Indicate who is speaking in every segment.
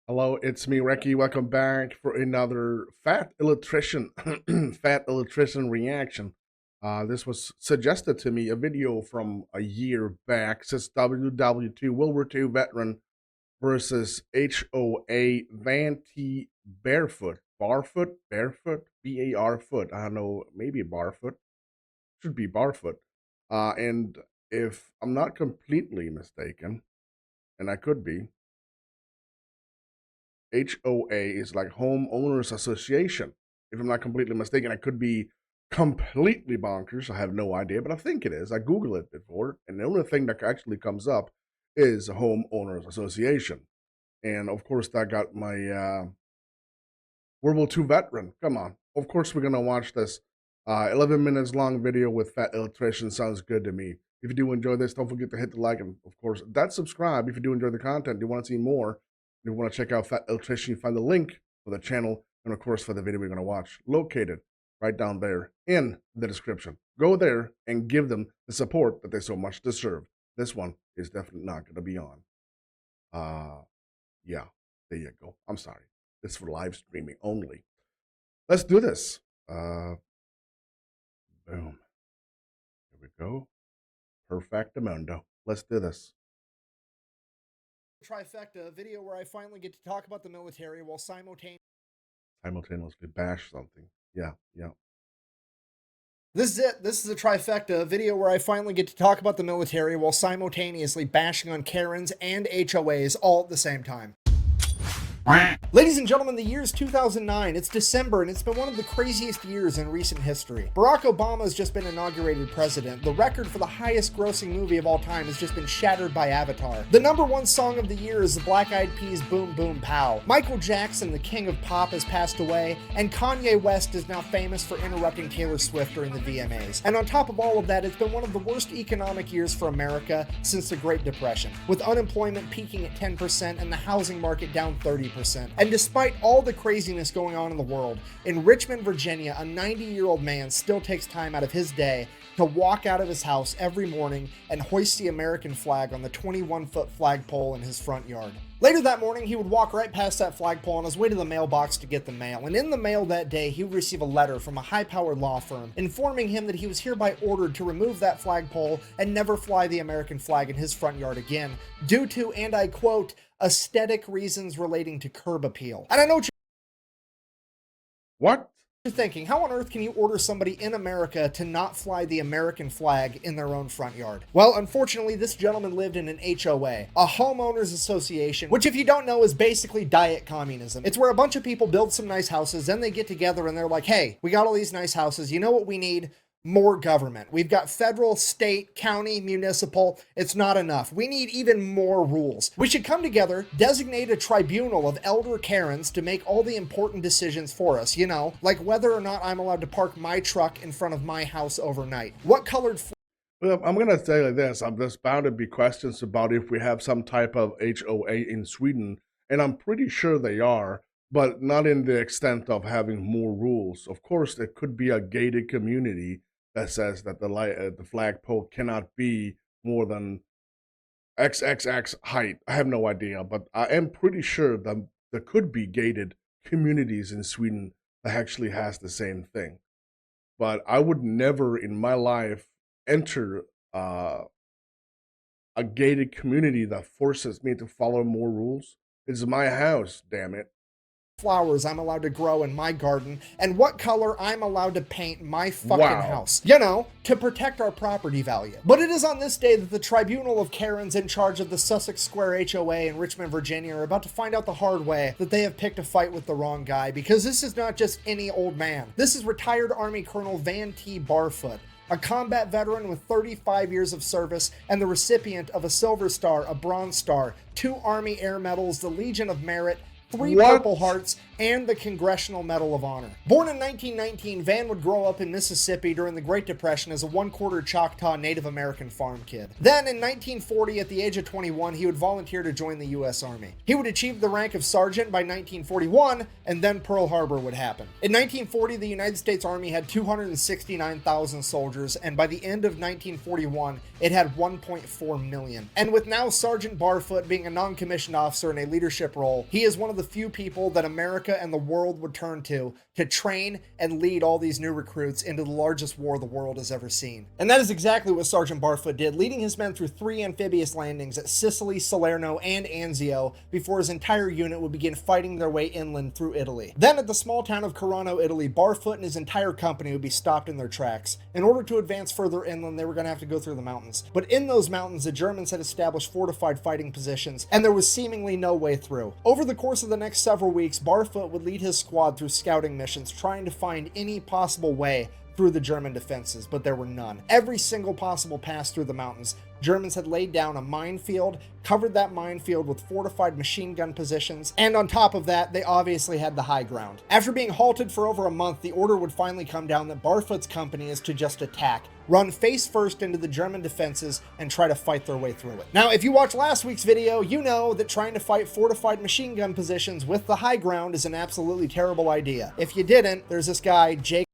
Speaker 1: Hello, it's me, Recky. Welcome back for another Fat Electrician, Fat Electrician reaction. This was suggested to me a video from a year back. Says WW2 World War II Veteran versus HOA T Barefoot. Barefoot, B-A-R foot. I don't know, maybe Barfoot. Should be Barfoot. And if I'm not completely mistaken, and I could be, HOA is like homeowners association. If I'm not completely mistaken, I could be completely bonkers. I have no idea, but I think it is. I Googled it before, and the only thing that actually comes up is homeowners association. And of course, that got my World War II veteran. Come on. Of course, we're gonna watch this 11 minutes long video with Fat Electrician. Sounds good to me. If you do enjoy this, don't forget to hit the like and, of course, that subscribe if you do enjoy the content. You want to see more, if you want to check out Fat Electrician, you find the link for the channel and, of course, for the video we're going to watch, located right down there in the description. Go there and give them the support that they so much deserve. This one is definitely not going to be on. Yeah, there you go. I'm sorry. This is for live streaming only. Let's do this. Boom. Here we go. Perfectamundo. Let's do this.
Speaker 2: Trifecta, a video where I finally get to talk about the military while simultaneously
Speaker 1: Bash something. Yeah.
Speaker 2: This is it. This is a trifecta, a video where I finally get to talk about the military while simultaneously bashing on Karens and HOAs all at the same time. Ladies and gentlemen, the year is 2009. It's December, and it's been one of the craziest years in recent history. Barack Obama has just been inaugurated president. The record for the highest grossing movie of all time has just been shattered by Avatar. The #1 song of the year is the Black Eyed Peas' Boom Boom Pow. Michael Jackson, the king of pop, has passed away, and Kanye West is now famous for interrupting Taylor Swift during the VMAs. And on top of all of that, it's been one of the worst economic years for America since the Great Depression, with unemployment peaking at 10% and the housing market down 30%. And despite all the craziness going on in the world, in Richmond, Virginia, a 90-year-old man still takes time out of his day to walk out of his house every morning and hoist the American flag on the 21-foot flagpole in his front yard. Later that morning, he would walk right past that flagpole on his way to the mailbox to get the mail, and in the mail that day, he would receive a letter from a high-powered law firm informing him that he was hereby ordered to remove that flagpole and never fly the American flag in his front yard again, due to, and I quote, aesthetic reasons relating to curb appeal. And I know
Speaker 1: What?
Speaker 2: you're thinking, how on earth can you order somebody in America to not fly the American flag in their own front yard? Well, unfortunately, this gentleman lived in an HOA, a homeowners association, which if you don't know is basically diet communism. It's where a bunch of people build some nice houses, then they get together and they're like, hey, we got all these nice houses, you know what we need? More government. We've got federal, state, county, municipal. It's not enough. We need even more rules. We should come together, designate a tribunal of elder Karens to make all the important decisions for us, you know, like whether or not I'm allowed to park my truck in front of my house overnight. What colored
Speaker 1: Well, I'm going to say like this. There's bound to be questions about if we have some type of HOA in Sweden, and I'm pretty sure they are, but not in the extent of having more rules. Of course, there could be a gated community that says that the flagpole cannot be more than XXX height. I have no idea, but I am pretty sure that there could be gated communities in Sweden that actually has the same thing. But I would never in my life enter a gated community that forces me to follow more rules. It's my house, damn it.
Speaker 2: flowers I'm allowed to grow in my garden, and what color I'm allowed to paint my fucking
Speaker 1: Wow.
Speaker 2: house. You know, to protect our property value. But it is on this day that the tribunal of Karens in charge of the Sussex Square HOA in Richmond, Virginia are about to find out the hard way that they have picked a fight with the wrong guy, because this is not just any old man. This is retired Army Colonel T Barfoot, a combat veteran with 35 years of service and the recipient of a Silver Star, a Bronze Star, 2 Army Air Medals, the Legion of Merit, 3
Speaker 1: What?
Speaker 2: Purple Hearts, and the Congressional Medal of Honor. Born in 1919, Van would grow up in Mississippi during the Great Depression as a one-quarter Choctaw Native American farm kid. Then, in 1940, at the age of 21, he would volunteer to join the U.S. Army. He would achieve the rank of sergeant by 1941, and then Pearl Harbor would happen. In 1940, the United States Army had 269,000 soldiers, and by the end of 1941, it had 1.4 million. And with now Sergeant Barfoot being a non-commissioned officer in a leadership role, he is one of the few people that America and the world would turn to train and lead all these new recruits into the largest war the world has ever seen. And that is exactly what Sergeant Barfoot did, leading his men through 3 amphibious landings at Sicily, Salerno, and Anzio before his entire unit would begin fighting their way inland through Italy. Then at the small town of Carano, Italy, Barfoot and his entire company would be stopped in their tracks. In order to advance further inland, they were going to have to go through the mountains. But in those mountains, the Germans had established fortified fighting positions, and there was seemingly no way through. Over the course of the next several weeks, Barfoot would lead his squad through scouting missions, trying to find any possible way through the German defenses, but there were none. Every single possible pass through the mountains, Germans had laid down a minefield, covered that minefield with fortified machine gun positions, and on top of that, they obviously had the high ground. After being halted for over a month, the order would finally come down that Barfoot's company is to just attack, run face first into the German defenses, and try to fight their way through it. Now, if you watched last week's video, you know that trying to fight fortified machine gun positions with the high ground is an absolutely terrible idea. If you didn't, there's this guy, Jake.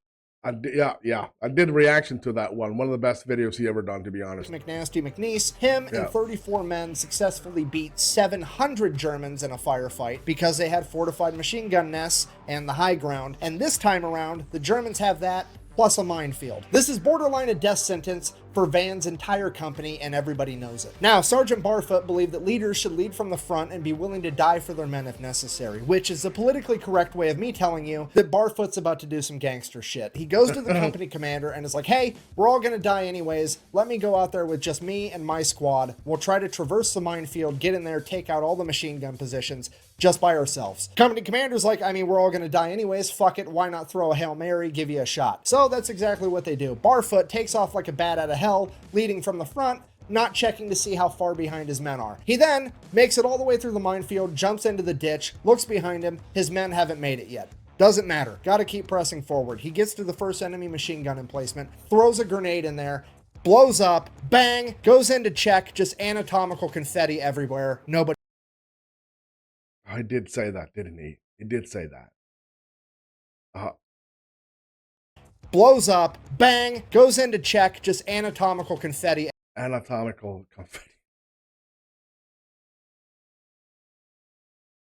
Speaker 1: I did reaction to that one. One of the best videos he ever done, to be honest.
Speaker 2: McNasty McNeese, him and 34 men successfully beat 700 Germans in a firefight because they had fortified machine gun nests and the high ground. And this time around, the Germans have that plus a minefield. This is borderline a death sentence for Van's entire company, and everybody knows it. Now, Sergeant Barfoot believed that leaders should lead from the front and be willing to die for their men if necessary, which is the politically correct way of me telling you that Barfoot's about to do some gangster shit. He goes to the company commander and is like, hey, we're all gonna die anyways. Let me go out there with just me and my squad. We'll try to traverse the minefield, get in there, take out all the machine gun positions just by ourselves. Company commander's like, I mean, we're all gonna die anyways. Fuck it. Why not throw a Hail Mary, give you a shot? So that's exactly what they do. Barfoot takes off like a bat out of hell, leading from the front, not checking to see how far behind his men are. He then makes it all the way through the minefield, jumps into the ditch, looks behind him. His men haven't made it yet. Doesn't matter. Gotta keep pressing forward. He gets to the first enemy machine gun emplacement, throws a grenade in there, blows up, bang, goes in to check, just anatomical confetti everywhere. Nobody.
Speaker 1: I did say that, didn't he? He did say that.
Speaker 2: Blows up, bang, goes in to check, just anatomical confetti.
Speaker 1: Anatomical confetti.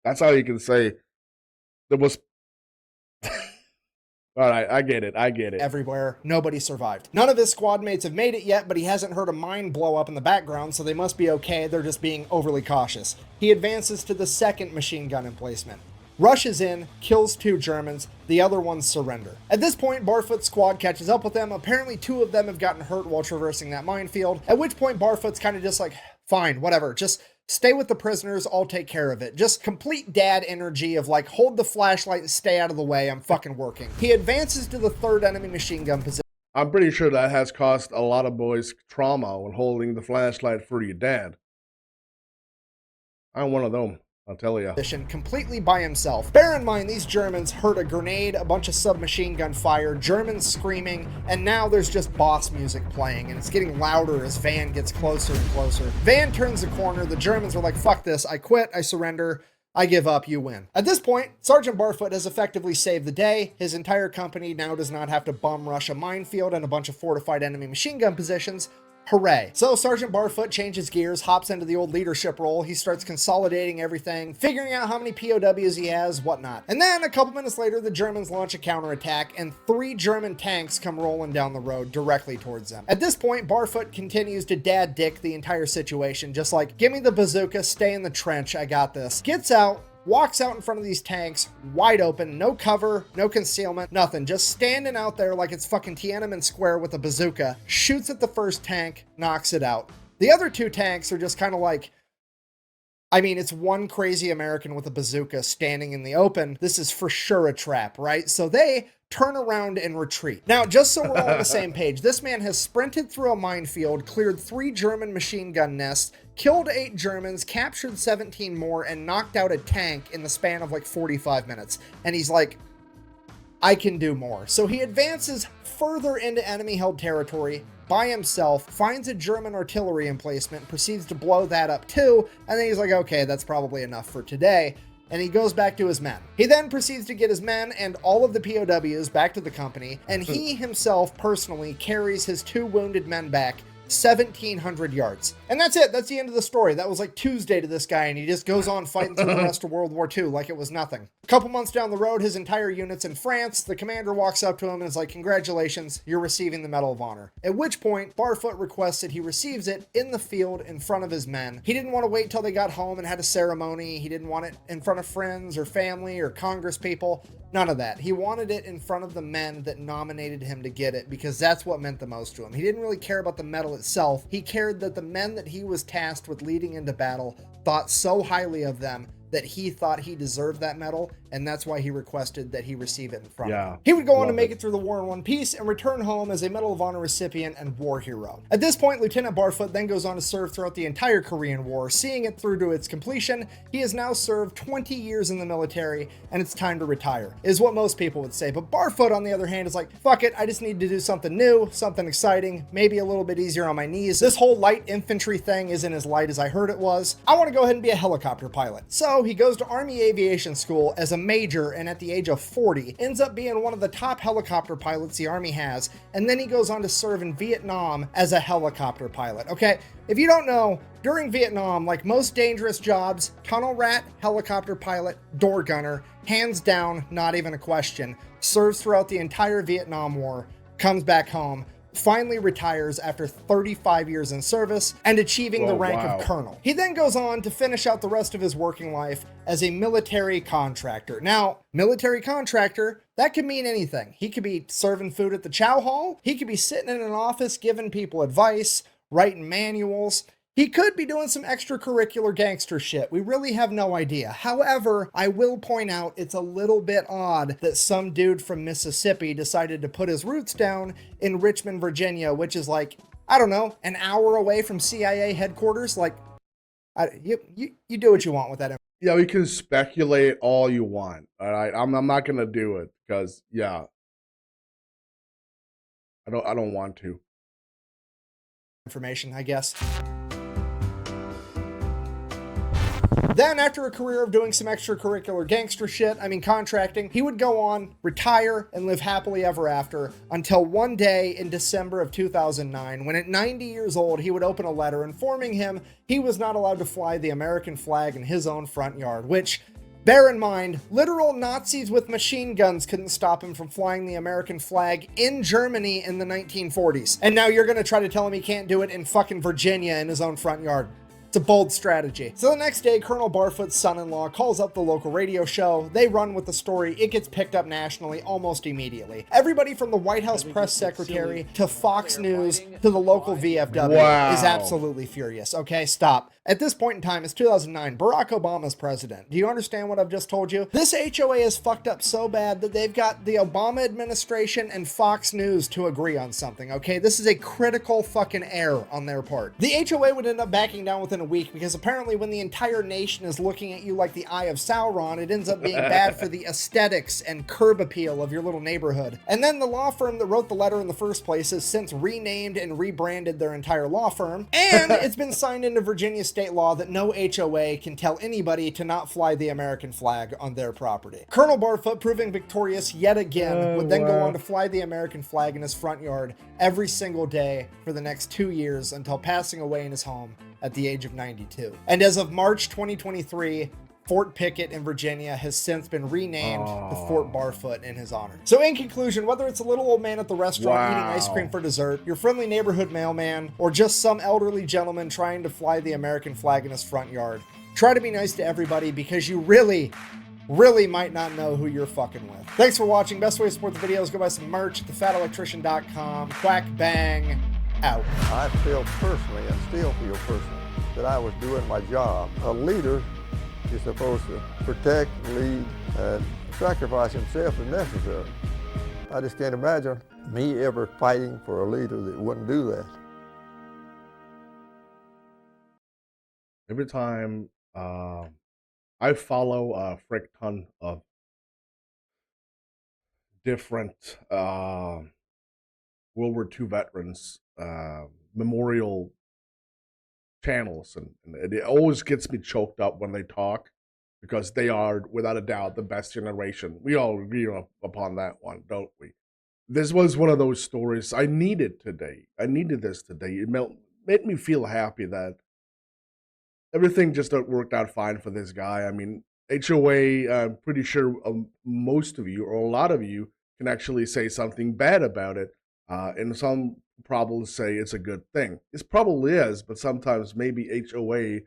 Speaker 1: That's how you can say there was. All right, I get it.
Speaker 2: Everywhere. Nobody survived. None of his squad mates have made it yet, but he hasn't heard a mine blow up in the background, so they must be okay. They're just being overly cautious. He advances to the second machine gun emplacement, rushes in, kills 2 Germans, the other ones surrender. At this point, Barfoot's squad catches up with them. Apparently 2 of them have gotten hurt while traversing that minefield, at which point Barfoot's kind of just like, fine, whatever, just stay with the prisoners, I'll take care of it. Just complete dad energy of like, hold the flashlight and stay out of the way, I'm fucking working. He advances to the third enemy machine gun position.
Speaker 1: I'm pretty sure that has caused a lot of boys trauma when holding the flashlight for your dad. I'm one of them, I'll tell you.
Speaker 2: Completely by himself. Bear in mind, these Germans heard a grenade, a bunch of submachine gun fire, Germans screaming, and now there's just boss music playing, and it's getting louder as Van gets closer and closer. Van turns the corner, the Germans are like, fuck this, I quit, I surrender, I give up, you win. At this point, Sergeant Barfoot has effectively saved the day. His entire company now does not have to bum rush a minefield and a bunch of fortified enemy machine gun positions. Hooray. So Sergeant Barfoot changes gears, hops into the old leadership role. He starts consolidating everything, figuring out how many POWs he has, whatnot. And then a couple minutes later, the Germans launch a counterattack and 3 German tanks come rolling down the road directly towards them. At this point, Barfoot continues to dad dick the entire situation, just like, give me the bazooka, stay in the trench, I got this. Gets out, walks out in front of these tanks, wide open, no cover, no concealment, nothing. Just standing out there like it's fucking Tiananmen Square with a bazooka, shoots at the first tank, knocks it out. The other 2 tanks are just kind of like, I mean, it's one crazy American with a bazooka standing in the open. This is for sure a trap, right? So they turn around and retreat. Now, just so we're all on the same page, this man has sprinted through a minefield, cleared 3 German machine gun nests, killed 8 Germans, captured 17 more, and knocked out a tank in the span of like 45 minutes. And he's like, I can do more. So he advances further into enemy-held territory by himself, finds a German artillery emplacement, proceeds to blow that up too, and then he's like, okay, that's probably enough for today, and he goes back to his men. He then proceeds to get his men and all of the POWs back to the company, and he himself personally carries his 2 wounded men back 1,700 yards. And that's it. That's the end of the story. That was like Tuesday to this guy, and he just goes on fighting through the rest of World War II like it was nothing. A couple months down the road, his entire unit's in France. The commander walks up to him and is like, congratulations, you're receiving the Medal of Honor. At which point, Barfoot requests that he receives it in the field in front of his men. He didn't want to wait till they got home and had a ceremony. He didn't want it in front of friends or family or Congress people. None of that. He wanted it in front of the men that nominated him to get it because that's what meant the most to him. He didn't really care about the medal itself. He cared that the men that he was tasked with leading into battle thought so highly of them that he thought he deserved that medal, and that's why he requested that he receive it in front of him. He would go on to make it through the war in one piece and return home as a Medal of Honor recipient and war hero. At this point, Lieutenant Barfoot then goes on to serve throughout the entire Korean War, seeing it through to its completion. He has now served 20 years in the military, and it's time to retire, is what most people would say. But Barfoot, on the other hand, is like, fuck it, I just need to do something new, something exciting, maybe a little bit easier on my knees. This whole light infantry thing isn't as light as I heard it was. I want to go ahead and be a helicopter pilot. So he goes to Army Aviation School as a major, and at the age of 40, ends up being one of the top helicopter pilots the Army has, and then he goes on to serve in Vietnam as a helicopter pilot. Okay, if you don't know, during Vietnam, like most dangerous jobs, tunnel rat, helicopter pilot, door gunner, hands down, not even a question, serves throughout the entire Vietnam War, comes back home, finally retires after 35 years in service and achieving the rank of colonel. He then goes on to finish out the rest of his working life as a military contractor. Now, military contractor, that could mean anything. He could be serving food at the chow hall. He could be sitting in an office giving people advice, writing manuals. He could be doing some extracurricular gangster shit. We really have no idea. However, I will point out it's a little bit odd that some dude from Mississippi decided to put his roots down in Richmond, Virginia, which is like, I don't know, an hour away from CIA headquarters. Like, you do what you want with that.
Speaker 1: Yeah, we can speculate all you want. All right, I'm not gonna do it because yeah, I don't want to.
Speaker 2: Information, I guess. Then, after a career of doing some extracurricular gangster shit, contracting, he would go on, retire, and live happily ever after until one day in December of 2009, when at 90 years old, he would open a letter informing him he was not allowed to fly the American flag in his own front yard, which, bear in mind, literal Nazis with machine guns couldn't stop him from flying the American flag in Germany in the 1940s. And now you're gonna try to tell him he can't do it in fucking Virginia in his own front yard. It's a bold strategy. So the next day, Colonel Barfoot's son-in-law calls up the local radio show. They run with the story. It gets picked up nationally almost immediately. Everybody from the White House press secretary to Fox News to the local VFW is absolutely furious. Okay, stop. At this point in time, it's 2009. Barack Obama's president. Do you understand what I've just told you? This HOA is fucked up so bad that they've got the Obama administration and Fox News to agree on something, okay? This is a critical fucking error on their part. The HOA would end up backing down within a week because apparently when the entire nation is looking at you like the Eye of Sauron, it ends up being bad for the aesthetics and curb appeal of your little neighborhood. And then the law firm that wrote the letter in the first place has since renamed and rebranded their entire law firm, and it's been signed into Virginia state law that no HOA can tell anybody to not fly the American flag on their property. Colonel Barfoot, proving victorious yet again, would then go on to fly the American flag in his front yard every single day for the next 2 years until passing away in his home at the age of 92. And as of March 2023, Fort Pickett in Virginia has since been renamed to Fort Barfoot in his honor. So in conclusion, whether it's a little old man at the restaurant eating ice cream for dessert, your friendly neighborhood mailman, or just some elderly gentleman trying to fly the American flag in his front yard, try to be nice to everybody because you really might not know who you're fucking with. Thanks for watching. Best way to support the video is go buy some merch at thefatelectrician.com. Quack bang out.
Speaker 3: I feel personally, I still feel personally that I was doing my job. A leader is supposed to protect, lead, and sacrifice himself if necessary. I just can't imagine me ever fighting for a leader that wouldn't do that.
Speaker 1: Every time I follow a frick ton of different World War II veterans memorial channels, and it always gets me choked up when they talk because they are, without a doubt, the best generation. We all agree upon that one, don't we? This was one of those stories I needed today. I needed this today. It made me feel happy that everything just worked out fine for this guy. I mean, HOA, I'm pretty sure most of you, or a lot of you, can actually say something bad about it. And some probably say it's a good thing. It probably is, but sometimes maybe HOA,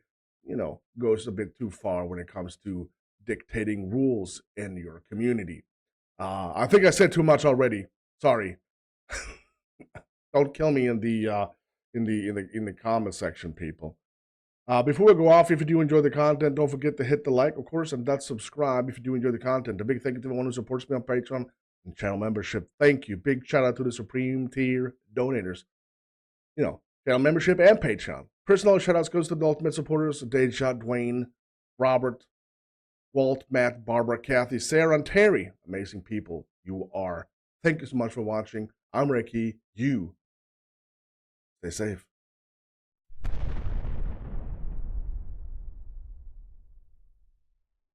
Speaker 1: goes a bit too far when it comes to dictating rules in your community. I think I said too much already. Sorry. Don't kill me in the comment section, people. Before we go off, if you do enjoy the content, don't forget to hit the like, of course, and that subscribe if you do enjoy the content. A big thank you to everyone who supports me on Patreon and channel membership. Thank you. Big shout out to the Supreme Tier donators. Channel membership and Patreon. Personal shout outs goes to the ultimate supporters: Dave Shot, Dwayne, Robert, Walt, Matt, Barbara, Kathy, Sarah, and Terry. Amazing people you are. Thank you so much for watching. I'm Recky. You stay safe.